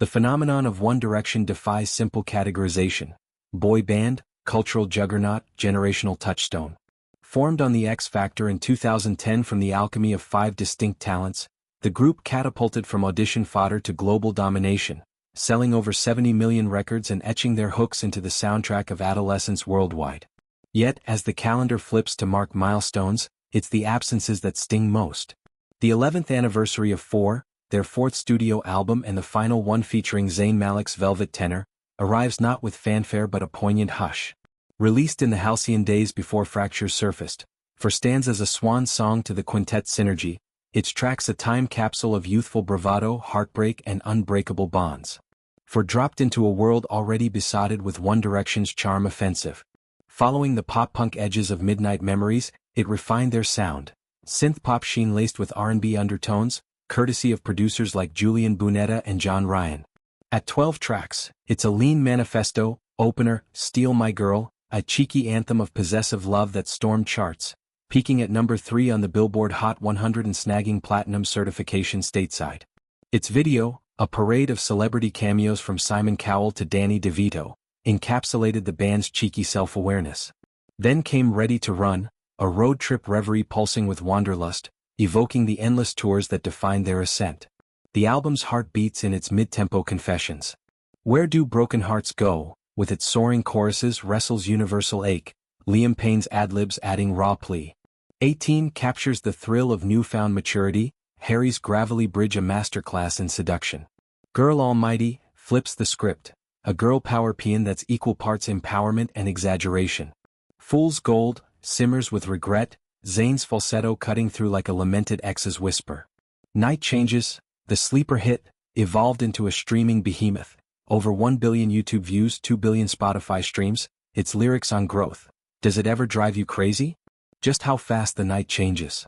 The phenomenon of One Direction defies simple categorization. Boy band, cultural juggernaut, generational touchstone. Formed on The X Factor in 2010 from the alchemy of 5 distinct talents, the group catapulted from audition fodder to global domination, selling over 70 million records and etching their hooks into the soundtrack of adolescence worldwide. Yet, as the calendar flips to mark milestones, it's the absences that sting most. The 11th anniversary of 4, their 4th studio album and the final one featuring Zayn Malik's Velvet Tenor, arrives not with fanfare but a poignant hush. Released in the halcyon days before fractures surfaced, for stands as a swan song to the quintet's synergy, its tracks a time capsule of youthful bravado, heartbreak and unbreakable bonds. For dropped into a world already besotted with One Direction's charm offensive. Following the pop-punk edges of Midnight Memories, it refined their sound, synth-pop sheen laced with R&B undertones, courtesy of producers like Julian Bunetta and John Ryan. At 12 tracks, it's a lean manifesto, opener, Steal My Girl, a cheeky anthem of possessive love that stormed charts, peaking at number 3 on the Billboard Hot 100 and snagging platinum certification stateside. Its video, a parade of celebrity cameos from Simon Cowell to Danny DeVito, encapsulated the band's cheeky self-awareness. Then came Ready to Run, a road trip reverie pulsing with wanderlust, evoking the endless tours that defined their ascent. The album's heart beats in its mid-tempo confessions. Where Do Broken Hearts Go, with its soaring choruses wrestles universal ache, Liam Payne's ad-libs adding raw plea. 18 captures the thrill of newfound maturity, Harry's gravelly bridge a masterclass in seduction. Girl Almighty flips the script, a girl power paean that's equal parts empowerment and exaggeration. Fool's Gold simmers with regret, Zayn's falsetto cutting through like a lamented ex's whisper. Night Changes, the sleeper hit, evolved into a streaming behemoth. Over 1 billion YouTube views, 2 billion Spotify streams, its lyrics on growth. Does it ever drive you crazy? Just how fast the night changes.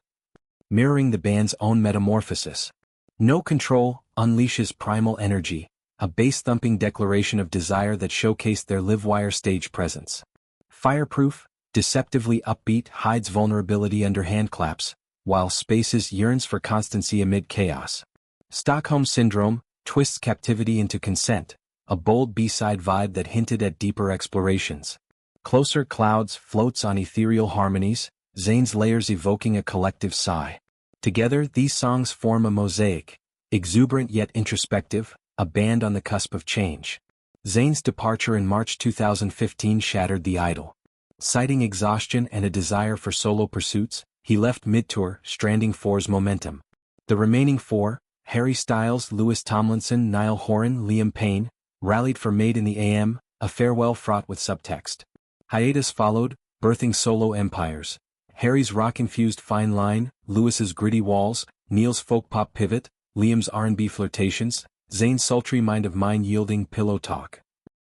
Mirroring the band's own metamorphosis. No Control unleashes primal energy, a bass-thumping declaration of desire that showcased their Livewire stage presence. Fireproof, deceptively upbeat, hides vulnerability under handclaps, while Spaces yearns for constancy amid chaos. Stockholm Syndrome twists captivity into consent, a bold B-side vibe that hinted at deeper explorations. Closer Clouds floats on ethereal harmonies, Zayn's layers evoking a collective sigh. Together, these songs form a mosaic, exuberant yet introspective, a band on the cusp of change. Zayn's departure in March 2015 shattered the idol. Citing exhaustion and a desire for solo pursuits, he left mid-tour, stranding 4's momentum. The remaining 4, Harry Styles, Louis Tomlinson, Niall Horan, Liam Payne, rallied for Made in the AM, a farewell fraught with subtext. Hiatus followed, birthing solo empires. Harry's rock-infused Fine Line, Louis's Gritty Walls, Neil's folk-pop pivot, Liam's R&B flirtations, Zayn's sultry Mind of Mine yielding Pillow Talk.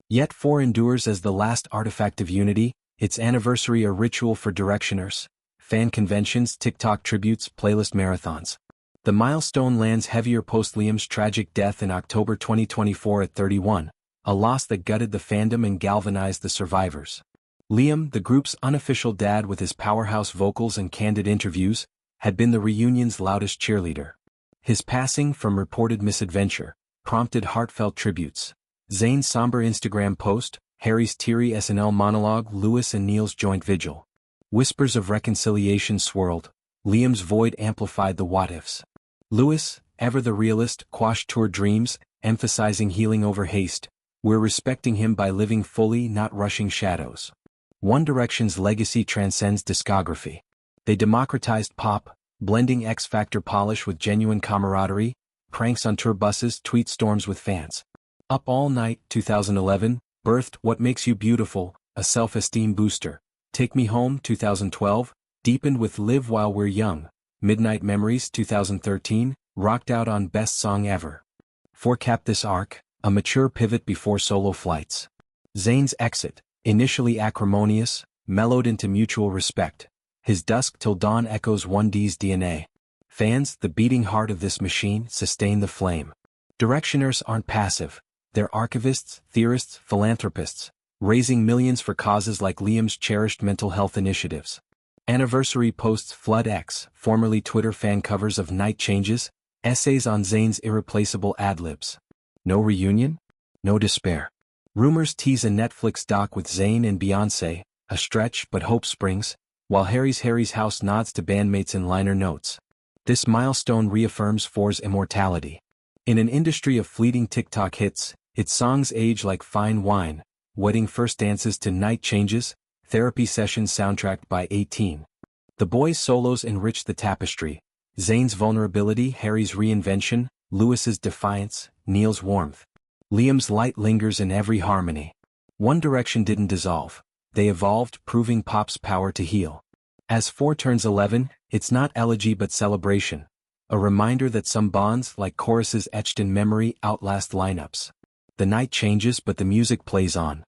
Yet 4 endures as the last artifact of unity, its anniversary a ritual for Directioners, fan conventions, TikTok tributes, playlist marathons. The milestone lands heavier post Liam's tragic death in October 2024 at 31, a loss that gutted the fandom and galvanized the survivors. Liam, the group's unofficial dad with his powerhouse vocals and candid interviews, had been the reunion's loudest cheerleader. His passing, from reported misadventure, prompted heartfelt tributes. Zayn's somber Instagram post, Harry's teary SNL monologue, Louis and Neil's joint vigil. Whispers of reconciliation swirled, Liam's void amplified the what-ifs. Louis, ever the realist, quashed tour dreams, emphasizing healing over haste. We're respecting him by living fully, not rushing shadows. One Direction's legacy transcends discography. They democratized pop, blending X Factor polish with genuine camaraderie, pranks on tour buses, tweet storms with fans. Up All Night, 2011, birthed What Makes You Beautiful, a self-esteem booster. Take Me Home, 2012, deepened with Live While We're Young. Midnight Memories, 2013, rocked out on Best Song Ever. For Cap This Arc, a mature pivot before solo flights. Zayn's exit, initially acrimonious, mellowed into mutual respect. His Dusk Till Dawn echoes 1D's DNA. Fans, the beating heart of this machine, sustain the flame. Directioners aren't passive. They're archivists, theorists, philanthropists, raising millions for causes like Liam's cherished mental health initiatives. Anniversary posts flood X, formerly Twitter fan covers of Night Changes, essays on Zayn's irreplaceable ad-libs. No reunion? No despair. Rumors tease a Netflix doc with Zayn and Beyoncé, a stretch but hope springs, while Harry's house nods to bandmates in liner notes. This milestone reaffirms Four's immortality. In an industry of fleeting TikTok hits, its songs age like fine wine, wedding first dances to night changes, therapy sessions soundtracked by 18. The boys' solos enrich the tapestry. Zayn's vulnerability, Harry's reinvention, Lewis's defiance, Neil's warmth. Liam's light lingers in every harmony. One Direction didn't dissolve. They evolved, proving pop's power to heal. As 4 turns 11, it's not elegy but celebration. A reminder that some bonds, like choruses etched in memory, outlast lineups. The night changes but the music plays on.